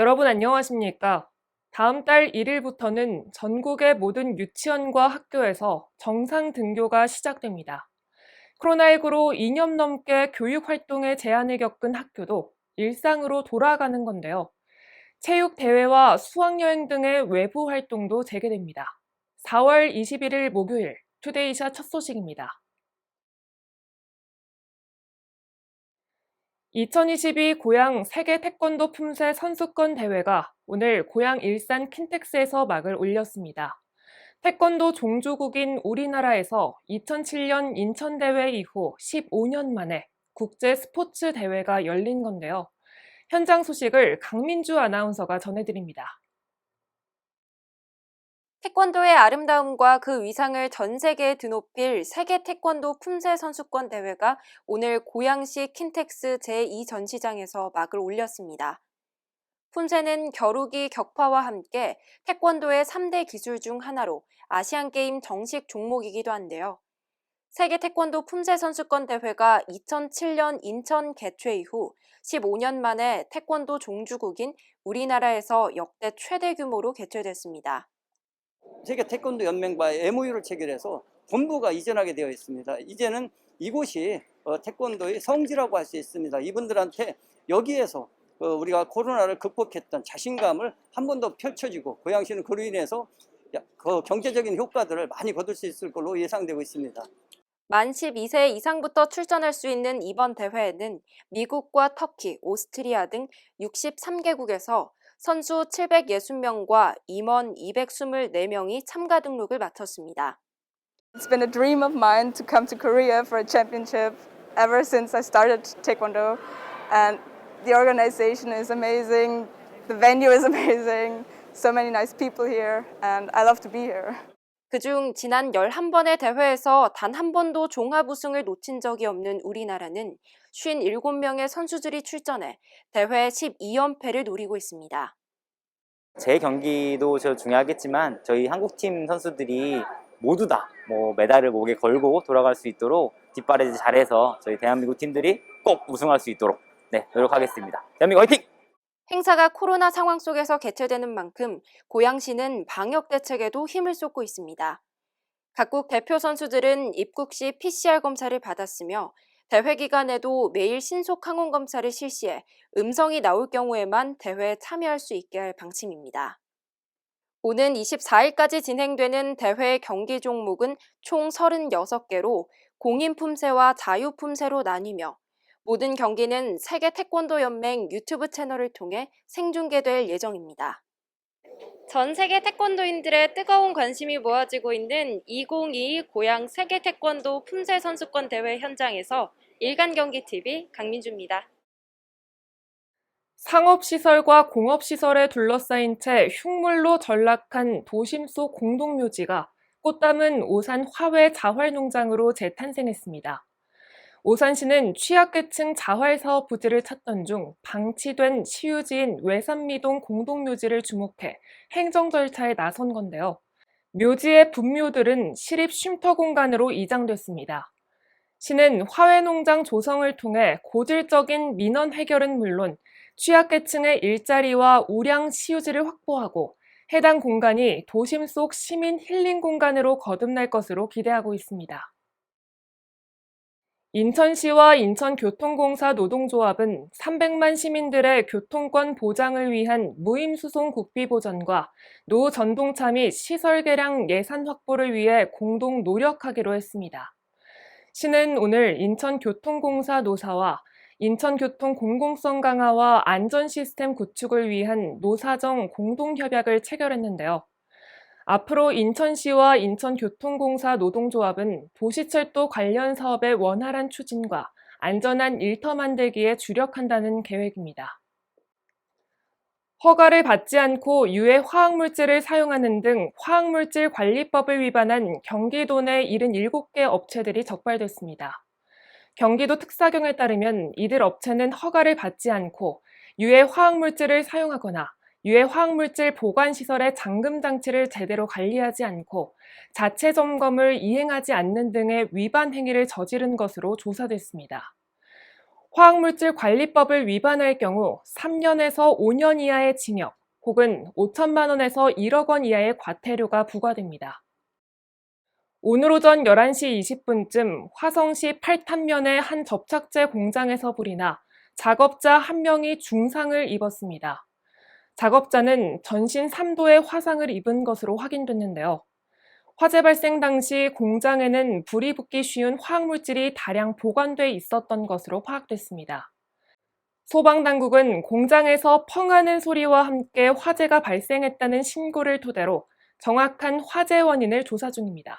여러분 안녕하십니까? 다음 달 1일부터는 전국의 모든 유치원과 학교에서 정상 등교가 시작됩니다. 코로나19로 2년 넘게 교육 활동에 제한을 겪은 학교도 일상으로 돌아가는 건데요. 체육 대회와 수학여행 등의 외부 활동도 재개됩니다. 4월 21일 목요일 투데이샷 첫 소식입니다. 2022 고양 세계 태권도 품새 선수권 대회가 오늘 고양 일산 킨텍스에서 막을 올렸습니다. 태권도 종주국인 우리나라에서 2007년 인천대회 이후 15년 만에 국제 스포츠 대회가 열린 건데요. 현장 소식을 강민주 아나운서가 전해드립니다. 태권도의 아름다움과 그 위상을 전 세계에 드높일 세계 태권도 품새 선수권 대회가 오늘 고양시 킨텍스 제2전시장에서 막을 올렸습니다. 품새는 겨루기, 격파와 함께 태권도의 3대 기술 중 하나로 아시안게임 정식 종목이기도 한데요. 세계 태권도 품새 선수권 대회가 2007년 인천 개최 이후 15년 만에 태권도 종주국인 우리나라에서 역대 최대 규모로 개최됐습니다. 세계 태권도 연맹과 MOU를 체결해서 본부가 이전하게 되어 있습니다. 이제는 이곳이 태권도의 성지라고 할 수 있습니다. 이분들한테 여기에서 우리가 코로나를 극복했던 자신감을 한 번 더 펼쳐지고 고양시는 그로 인해서 경제적인 효과들을 많이 거둘 수 있을 걸로 예상되고 있습니다. 만 12세 이상부터 출전할 수 있는 이번 대회에는 미국과 터키, 오스트리아 등 63개국에서 선수 760명과 임원 224명이 참가 등록을 마쳤습니다. It's been a dream of mine to come to Korea for a championship ever since I started Taekwondo, and the organization is amazing, the venue is amazing, so many nice people here, and I love to be here. 그중 지난 11번의 대회에서 단 한 번도 종합 우승을 놓친 적이 없는 우리나라는 57명의 선수들이 출전해 대회 12연패를 노리고 있습니다. 제 경기도 중요하겠지만 저희 한국팀 선수들이 모두 다 메달을 목에 걸고 돌아갈 수 있도록 뒷바라지 잘해서 저희 대한민국 팀들이 꼭 우승할 수 있도록 노력하겠습니다. 대한민국 화이팅! 행사가 코로나 상황 속에서 개최되는 만큼 고양시는 방역 대책에도 힘을 쏟고 있습니다. 각국 대표 선수들은 입국 시 PCR 검사를 받았으며 대회 기간에도 매일 신속 항원 검사를 실시해 음성이 나올 경우에만 대회에 참여할 수 있게 할 방침입니다. 오는 24일까지 진행되는 대회 경기 종목은 총 36개로 공인 품새와 자유 품새로 나뉘며 모든 경기는 세계 태권도 연맹 유튜브 채널을 통해 생중계될 예정입니다. 전 세계 태권도인들의 뜨거운 관심이 모아지고 있는 2022 고양 세계 태권도 품새 선수권 대회 현장에서 일간경기TV 강민주입니다. 상업시설과 공업시설에 둘러싸인 채 흉물로 전락한 도심 속 공동묘지가 꽃 담은 오산 화훼 자활농장으로 재탄생했습니다. 오산시는 취약계층 자활사업 부지를 찾던 중 방치된 시유지인 외산미동 공동묘지를 주목해 행정 절차에 나선 건데요. 묘지의 분묘들은 시립 쉼터 공간으로 이장됐습니다. 시는 화훼농장 조성을 통해 고질적인 민원 해결은 물론 취약계층의 일자리와 우량 시유지를 확보하고 해당 공간이 도심 속 시민 힐링 공간으로 거듭날 것으로 기대하고 있습니다. 인천시와 인천교통공사 노동조합은 300만 시민들의 교통권 보장을 위한 무임수송 국비 보전과 노후 전동차 및 시설 개량 예산 확보를 위해 공동 노력하기로 했습니다. 시는 오늘 인천교통공사 노사와 인천교통 공공성 강화와 안전 시스템 구축을 위한 노사정 공동협약을 체결했는데요. 앞으로 인천시와 인천교통공사 노동조합은 도시철도 관련 사업의 원활한 추진과 안전한 일터 만들기에 주력한다는 계획입니다. 허가를 받지 않고 유해 화학물질을 사용하는 등 화학물질 관리법을 위반한 경기도 내 77개 업체들이 적발됐습니다. 경기도 특사경에 따르면 이들 업체는 허가를 받지 않고 유해 화학물질을 사용하거나 유해 화학물질 보관시설의 잠금 장치를 제대로 관리하지 않고 자체 점검을 이행하지 않는 등의 위반 행위를 저지른 것으로 조사됐습니다. 화학물질 관리법을 위반할 경우 3년에서 5년 이하의 징역 혹은 5천만 원에서 1억 원 이하의 과태료가 부과됩니다. 오늘 오전 11시 20분쯤 화성시 팔탄면의 한 접착제 공장에서 불이 나 작업자 1명이 중상을 입었습니다. 작업자는 전신 3도의 화상을 입은 것으로 확인됐는데요. 화재 발생 당시 공장에는 불이 붙기 쉬운 화학물질이 다량 보관돼 있었던 것으로 파악됐습니다. 소방당국은 공장에서 펑하는 소리와 함께 화재가 발생했다는 신고를 토대로 정확한 화재 원인을 조사 중입니다.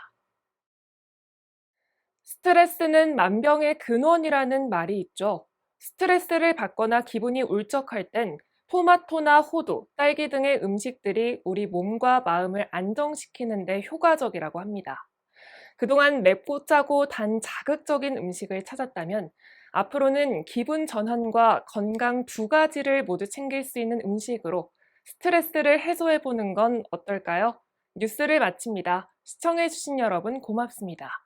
스트레스는 만병의 근원이라는 말이 있죠. 스트레스를 받거나 기분이 울적할 땐 토마토나 호두, 딸기 등의 음식들이 우리 몸과 마음을 안정시키는 데 효과적이라고 합니다. 그동안 맵고 짜고 단 자극적인 음식을 찾았다면 앞으로는 기분 전환과 건강 두 가지를 모두 챙길 수 있는 음식으로 스트레스를 해소해보는 건 어떨까요? 뉴스를 마칩니다. 시청해주신 여러분 고맙습니다.